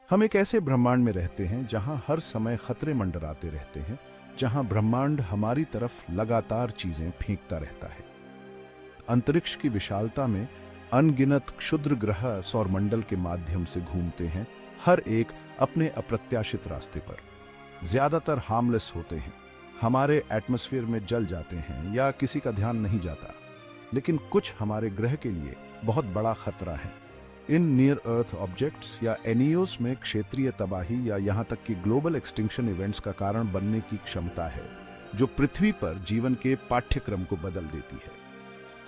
हम एक ऐसे ब्रह्मांड में रहते हैं जहां हर समय खतरे मंडराते रहते हैं, जहां ब्रह्मांड हमारी तरफ लगातार चीजें फेंकता रहता है। अंतरिक्ष की विशालता में अनगिनत क्षुद्र ग्रह सौरमंडल के माध्यम से घूमते हैं, हर एक अपने अप्रत्याशित रास्ते पर। ज्यादातर हार्मलेस होते हैं, हमारे एटमॉस्फेयर में जल जाते हैं या किसी का ध्यान नहीं जाता, लेकिन कुछ हमारे ग्रह के लिए बहुत बड़ा खतरा है। इन नियर अर्थ ऑब्जेक्ट्स या एनियोस में क्षेत्रीय तबाही या यहां तक कि ग्लोबल एक्सटिंक्शन इवेंट्स का कारण बनने की क्षमता है, जो पृथ्वी पर जीवन के पाठ्यक्रम को बदल देती है।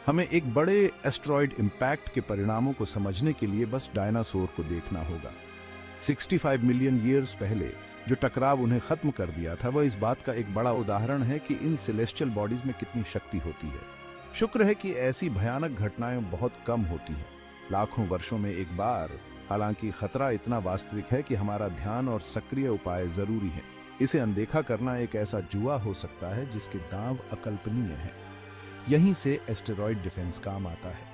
हमें एक बड़े एस्ट्रॉयड इंपैक्ट के परिणामों को समझने के लिए बस डायनासोर को देखना होगा। 65 मिलियन ईयर्स पहले जो टकराव उन्हें खत्म कर दिया था, वह इस बात का एक बड़ा उदाहरण है कि इन सेलेस्टियल बॉडीज में कितनी शक्ति होती है। शुक्र है कि ऐसी भयानक घटनाएं बहुत कम होती हैं, लाखों वर्षों में एक बार। हालांकि खतरा इतना वास्तविक है कि हमारा ध्यान और सक्रिय उपाय जरूरी है। इसे अनदेखा करना एक ऐसा जुआ हो सकता है जिसके दांव अकल्पनीय हैं। यहीं से एस्टेरॉयड डिफेंस काम आता है।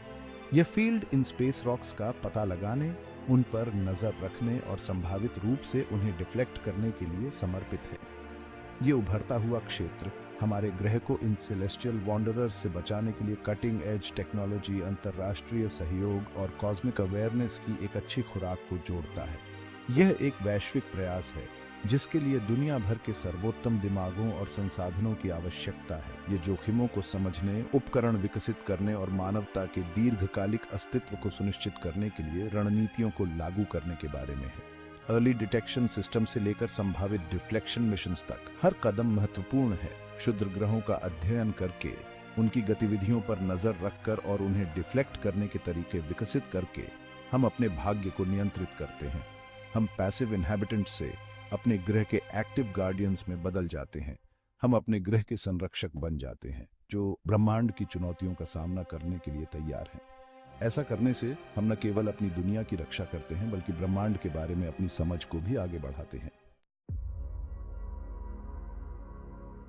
यह फील्ड इन स्पेस रॉक्स का पता लगाने, उन पर नजर रखने और संभावित रूप से उन्हें डिफ्लेक्ट करने के लिए समर्पित है। ये उभरता हुआ क्षेत्र हमारे ग्रह को इन सेलेस्टियल वॉन्डरर्स से बचाने के लिए कटिंग एज टेक्नोलॉजी, अंतर्राष्ट्रीय सहयोग और कॉस्मिक अवेयरनेस की एक अच्छी खुराक को जोड़ता है। यह एक वैश्विक प्रयास है जिसके लिए दुनिया भर के सर्वोत्तम दिमागों और संसाधनों की आवश्यकता है। ये जोखिमों को समझने, उपकरण विकसित करने और मानवता के दीर्घकालिक अस्तित्व को सुनिश्चित करने के लिए रणनीतियों को लागू करने के बारे में है। अर्ली डिटेक्शन सिस्टम से लेकर संभावित डिफ्लेक्शन मिशंस तक हर कदम महत्वपूर्ण है। क्षुद्र ग्रहों का अध्ययन करके, उनकी गतिविधियों पर नजर रखकर और उन्हें डिफ्लेक्ट करने के तरीके विकसित करके हम अपने भाग्य को नियंत्रित करते हैं। हम पैसिव इनहैबिटेंट से अपने ग्रह के एक्टिव गार्डियंस में बदल जाते हैं। हम अपने ग्रह के संरक्षक बन जाते हैं, जो ब्रह्मांड की चुनौतियों का सामना करने के लिए तैयार हैं। ऐसा करने से हम न केवल अपनी दुनिया की रक्षा करते हैं, बल्कि ब्रह्मांड के बारे में अपनी समझ को भी आगे बढ़ाते हैं।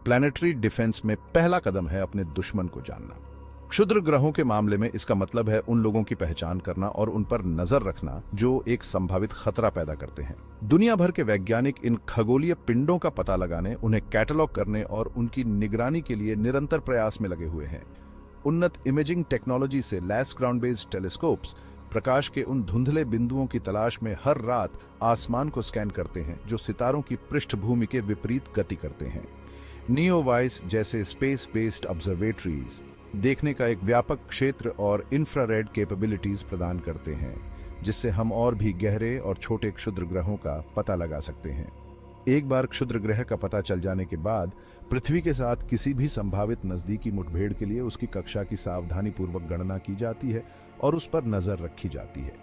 प्लैनेटरी डिफेंस में पहला कदम है अपने दुश्मन को जानना। क्षुद्र ग्रहों के मामले में इसका मतलब है उन लोगों की पहचान करना और उन पर नजर रखना जो एक संभावित खतरा पैदा करते हैं। दुनिया भर के वैज्ञानिक इन खगोलीय पिंडों का पता लगाने, उन्हें कैटलॉग करने और उनकी निगरानी के लिए निरंतर प्रयास में लगे हुए हैं। उन्नत इमेजिंग टेक्नोलॉजी से लैस ग्राउंड बेस्ड टेलीस्कोप्स प्रकाश के उन धुंधले बिंदुओं की तलाश में हर रात आसमान को स्कैन करते हैं जो सितारों की पृष्ठभूमि के विपरीत गति करते हैं। नियोवाइस जैसे स्पेस बेस्ड ऑब्जर्वेटरीज देखने का एक व्यापक क्षेत्र और इंफ्रारेड कैपेबिलिटीज प्रदान करते हैं, जिससे हम और भी गहरे और छोटे क्षुद्र ग्रहों का पता लगा सकते हैं। एक बार क्षुद्र ग्रह का पता चल जाने के बाद पृथ्वी के साथ किसी भी संभावित नजदीकी मुठभेड़ के लिए उसकी कक्षा की सावधानीपूर्वक गणना की जाती है और उस पर नजर रखी जाती है।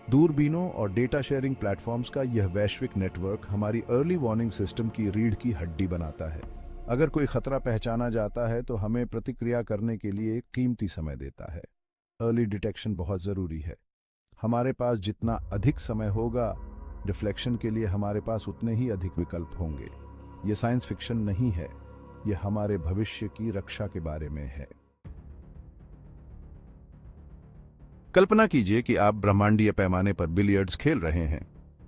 दूरबीनों और डेटा शेयरिंग प्लेटफॉर्म्स का यह वैश्विक नेटवर्क हमारी अर्ली वार्निंग सिस्टम की रीढ़ की हड्डी बनाता है। अगर कोई खतरा पहचाना जाता है तो हमें प्रतिक्रिया करने के लिए कीमती समय देता है। अर्ली डिटेक्शन बहुत जरूरी है। हमारे पास जितना अधिक समय होगा, डिफ्लेक्शन के लिए हमारे पास उतने ही अधिक विकल्प होंगे। यह साइंस फिक्शन नहीं है, यह हमारे भविष्य की रक्षा के बारे में है। कल्पना कीजिए कि आप ब्रह्मांडीय पैमाने पर बिलियर्ड्स खेल रहे हैं।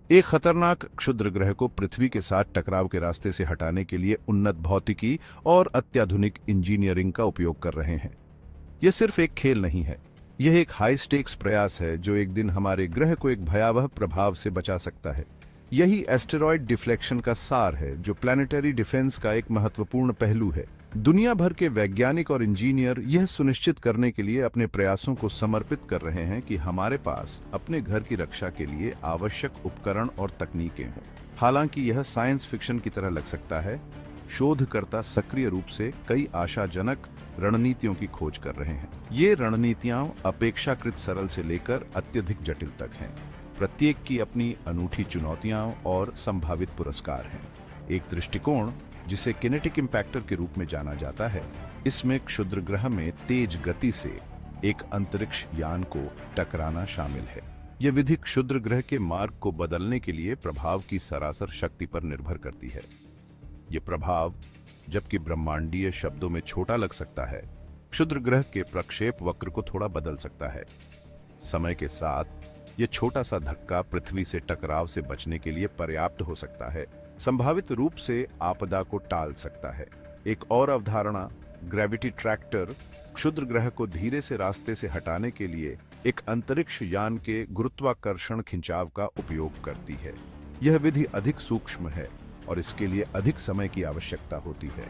एक खतरनाक क्षुद्र ग्रह को पृथ्वी के साथ टकराव के रास्ते से हटाने के लिए उन्नत भौतिकी और अत्याधुनिक इंजीनियरिंग का उपयोग कर रहे हैं। यह सिर्फ एक खेल नहीं है, यह एक हाई स्टेक्स प्रयास है जो एक दिन हमारे ग्रह को एक भयावह प्रभाव से बचा सकता है। यही एस्टेरॉयड डिफ्लेक्शन का सार है, जो प्लैनेटरी डिफेंस का एक महत्वपूर्ण पहलू है। दुनिया भर के वैज्ञानिक और इंजीनियर यह सुनिश्चित करने के लिए अपने प्रयासों को समर्पित कर रहे हैं कि हमारे पास अपने घर की रक्षा के लिए आवश्यक उपकरण और तकनीकें हों। हालांकि यह साइंस फिक्शन की तरह लग सकता है, शोधकर्ता सक्रिय रूप से कई आशाजनक रणनीतियों की खोज कर रहे हैं। ये रणनीतियां अपेक्षाकृत सरल से लेकर अत्यधिक जटिल तक हैं। प्रत्येक की अपनी अनूठी चुनौतियां और संभावित पुरस्कार हैं। एक दृष्टिकोण, जिसे किनेटिक इंपैक्टर के रूप में जाना जाता है, इसमें क्षुद्र ग्रह में तेज गति से एक अंतरिक्ष यान को टकराना शामिल है। यह विधि क्षुद्र ग्रह के मार्ग को बदलने के लिए प्रभाव की सरासर शक्ति पर निर्भर करती है। यह प्रभाव, जबकि ब्रह्मांडीय शब्दों में छोटा लग सकता है, क्षुद्र ग्रह के प्रक्षेप वक्र को थोड़ा बदल सकता है। समय के साथ यह छोटा सा धक्का पृथ्वी से टकराव से बचने के लिए पर्याप्त हो सकता है, संभावित रूप से आपदा को टाल सकता है। एक और अवधारणा, ग्रेविटी ट्रैक्टर, क्षुद्र ग्रह को धीरे से रास्ते से हटाने के लिए एक अंतरिक्ष यान के गुरुत्वाकर्षण खिंचाव का उपयोग करती है। यह विधि अधिक सूक्ष्म है और इसके लिए अधिक समय की आवश्यकता होती है,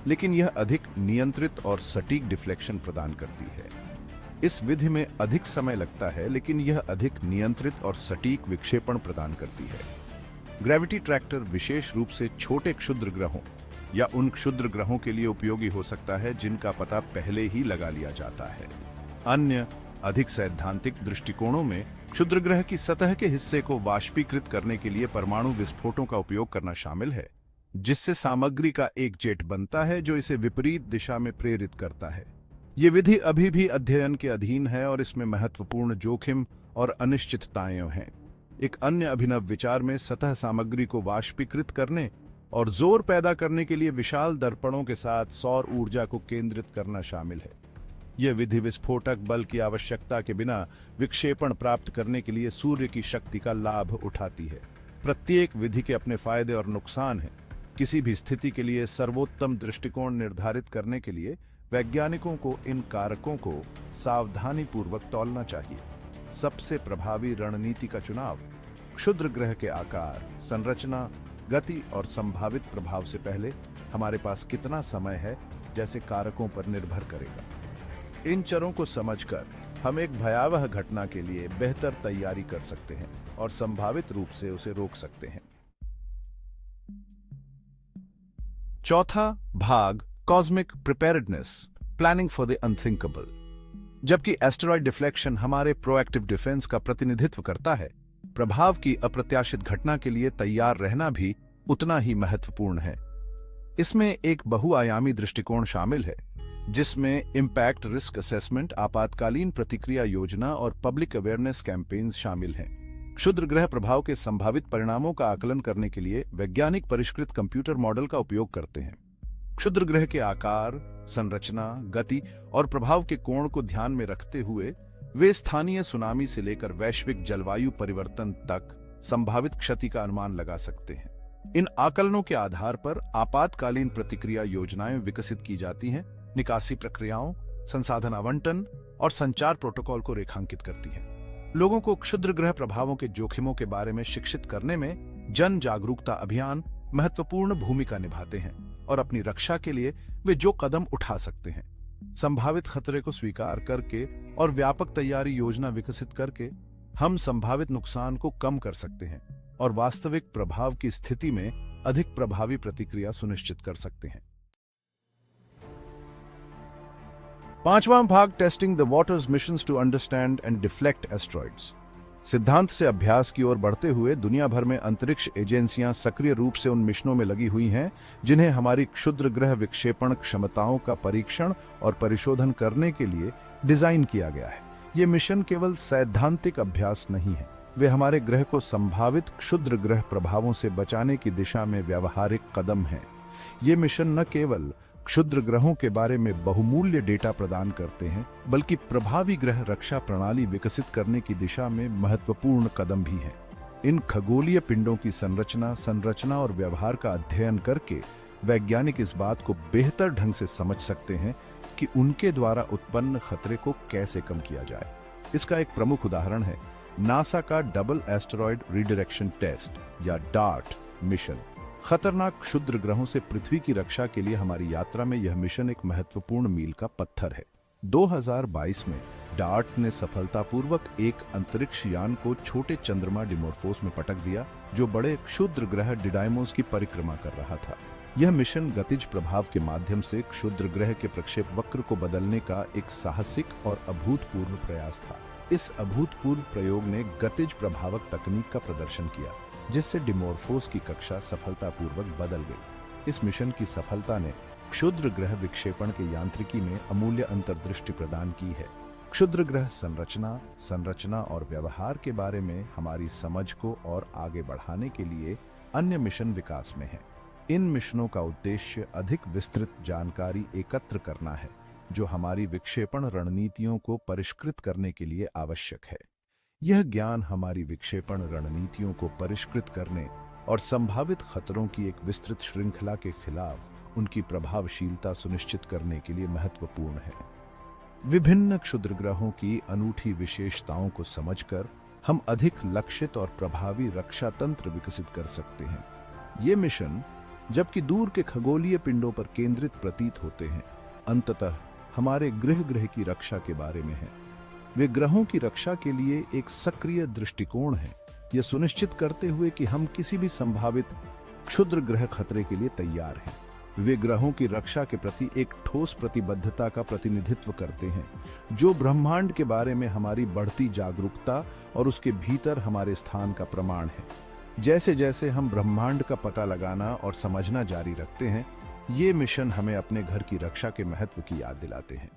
लेकिन यह अधिक नियंत्रित और सटीक डिफ्लेक्शन प्रदान करती है। इस विधि में अधिक समय लगता है, लेकिन यह अधिक नियंत्रित और सटीक विक्षेपण प्रदान करती है। ग्रेविटी ट्रैक्टर विशेष रूप से छोटे क्षुद्र ग्रहों या उन क्षुद्र ग्रहों के लिए उपयोगी हो सकता है जिनका पता पहले ही लगा लिया जाता है। अन्य अधिक सैद्धांतिक दृष्टिकोणों में क्षुद्र ग्रह की सतह के हिस्से को वाष्पीकृत करने के लिए परमाणु विस्फोटों का उपयोग करना शामिल है, जिससे सामग्री का एक जेट बनता है जो इसे विपरीत दिशा में प्रेरित करता है। ये विधि अभी भी अध्ययन के अधीन है और इसमें महत्वपूर्ण जोखिम और अनिश्चितताएं हैं। एक अन्य अभिनव विचार में सतह सामग्री को वाष्पीकृत करने और जोर पैदा करने के लिए विशाल दर्पणों के साथ सौर ऊर्जा को केंद्रित करना शामिल है। यह विधि विस्फोटक बल की आवश्यकता के बिना विक्षेपण प्राप्त करने के लिए सूर्य की शक्ति का लाभ उठाती है। प्रत्येक विधि के अपने फायदे और नुकसान हैं। किसी भी स्थिति के लिए सर्वोत्तम दृष्टिकोण निर्धारित करने के लिए वैज्ञानिकों को इन कारकों को सावधानीपूर्वक तौलना चाहिए। सबसे प्रभावी रणनीति का चुनाव क्षुद्र ग्रह के आकार, संरचना, गति और संभावित प्रभाव से पहले हमारे पास कितना समय है जैसे कारकों पर निर्भर करेगा। इन चरों को समझकर हम एक भयावह घटना के लिए बेहतर तैयारी कर सकते हैं और संभावित रूप से उसे रोक सकते हैं। चौथा भाग, cosmic preparedness, planning for the unthinkable. जबकि एस्टेरॉयड डिफ्लेक्शन हमारे प्रोएक्टिव डिफेंस का प्रतिनिधित्व करता है, प्रभाव की अप्रत्याशित घटना के लिए तैयार रहना भी उतना ही महत्वपूर्ण है। इसमें एक बहुआयामी दृष्टिकोण शामिल है, जिसमें इम्पैक्ट रिस्क असेसमेंट, आपातकालीन प्रतिक्रिया योजना और पब्लिक अवेयरनेस कैंपेन्स शामिल हैं। क्षुद्र ग्रह प्रभाव के संभावित परिणामों का आकलन करने के लिए वैज्ञानिक परिष्कृत कंप्यूटर मॉडल का उपयोग करते हैं। क्षुद्र ग्रह के आकार, संरचना, गति और प्रभाव के कोण को ध्यान में रखते हुए वे स्थानीय सुनामी से लेकर वैश्विक जलवायु परिवर्तन तक संभावित क्षति का अनुमान लगा सकते हैं। इन आकलनों के आधार पर आपातकालीन प्रतिक्रिया योजनाएं विकसित की जाती हैं, निकासी प्रक्रियाओं, संसाधन आवंटन और संचार प्रोटोकॉल को रेखांकित करती हैं। लोगों को क्षुद्र ग्रह प्रभावों के जोखिमों के बारे में शिक्षित करने में जन जागरूकता अभियान महत्वपूर्ण भूमिका निभाते हैं और अपनी रक्षा के लिए वे जो कदम उठा सकते हैं, संभावित खतरे को स्वीकार करके और व्यापक तैयारी योजना विकसित करके हम संभावित नुकसान को कम कर सकते हैं और वास्तविक प्रभाव की स्थिति में अधिक प्रभावी प्रतिक्रिया सुनिश्चित कर सकते हैं। पांचवां भाग, testing the waters missions to understand and deflect asteroids. सिद्धांत से अभ्यास की ओर बढ़ते हुए दुनिया भर में अंतरिक्ष एजेंसियां सक्रिय रूप से उन मिशनों में लगी हुई हैं जिन्हें हमारी क्षुद्र ग्रह विक्षेपण क्षमताओं का परीक्षण और परिशोधन करने के लिए डिजाइन किया गया है। ये मिशन केवल सैद्धांतिक अभ्यास नहीं है, वे हमारे ग्रह को संभावित क्षुद्र ग्रह प्रभावों से बचाने की दिशा में व्यावहारिक कदम हैं। ये मिशन न केवल क्षुद्र ग्रहों के बारे में बहुमूल्य डेटा प्रदान करते हैं, बल्कि प्रभावी ग्रह रक्षा प्रणाली विकसित करने की दिशा में महत्वपूर्ण कदम भी हैं। इन खगोलीय पिंडों की संरचना और व्यवहार का अध्ययन करके वैज्ञानिक इस बात को बेहतर ढंग से समझ सकते हैं कि उनके द्वारा उत्पन्न खतरे को कैसे कम किया जाए। इसका एक प्रमुख उदाहरण है नासा का डबल एस्टेरॉयड रिडायरेक्शन टेस्ट या डार्ट मिशन। खतरनाक क्षुद्र ग्रहों से पृथ्वी की रक्षा के लिए हमारी यात्रा में यह मिशन एक महत्वपूर्ण मील का पत्थर है। 2022 में डार्ट ने सफलतापूर्वक एक अंतरिक्ष यान को छोटे चंद्रमा डिमोर्फोस में पटक दिया, जो बड़े क्षुद्र ग्रह डिडाइमोस की परिक्रमा कर रहा था। यह मिशन गतिज प्रभाव के माध्यम से क्षुद्र ग्रह के प्रक्षेप वक्र को बदलने का एक साहसिक और अभूतपूर्व प्रयास था। इस अभूतपूर्व प्रयोग ने गतिज प्रभावक तकनीक का प्रदर्शन किया, जिससे डिमोर्फोस की कक्षा सफलतापूर्वक बदल गई। इस मिशन की सफलता ने क्षुद्र ग्रह विक्षेपण के यांत्रिकी में अमूल्य अंतर्दृष्टि प्रदान की है। क्षुद्र ग्रह संरचना और व्यवहार के बारे में हमारी समझ को और आगे बढ़ाने के लिए अन्य मिशन विकास में हैं। इन मिशनों का उद्देश्य अधिक विस्तृत जानकारी एकत्र करना है, जो हमारी विक्षेपण रणनीतियों को परिष्कृत करने के लिए आवश्यक है। यह ज्ञान हमारी विक्षेपण रणनीतियों को परिष्कृत करने और संभावित खतरों की एक विस्तृत श्रृंखला के खिलाफ उनकी प्रभावशीलता सुनिश्चित करने के लिए महत्वपूर्ण है। विभिन्न क्षुद्र ग्रहों की अनूठी विशेषताओं को समझकर हम अधिक लक्षित और प्रभावी रक्षा तंत्र विकसित कर सकते हैं। ये मिशन, जबकि दूर के खगोलीय पिंडों पर केंद्रित प्रतीत होते हैं, अंततः हमारे ग्रह की रक्षा के बारे में है। वे ग्रहों की रक्षा के लिए एक सक्रिय दृष्टिकोण है, यह सुनिश्चित करते हुए कि हम किसी भी संभावित क्षुद्र ग्रह खतरे के लिए तैयार हैं। वे ग्रहों की रक्षा के प्रति एक ठोस प्रतिबद्धता का प्रतिनिधित्व करते हैं, जो ब्रह्मांड के बारे में हमारी बढ़ती जागरूकता और उसके भीतर हमारे स्थान का प्रमाण है। जैसे जैसे हम ब्रह्मांड का पता लगाना और समझना जारी रखते हैं, ये मिशन हमें अपने घर की रक्षा के महत्व की याद दिलाते हैं।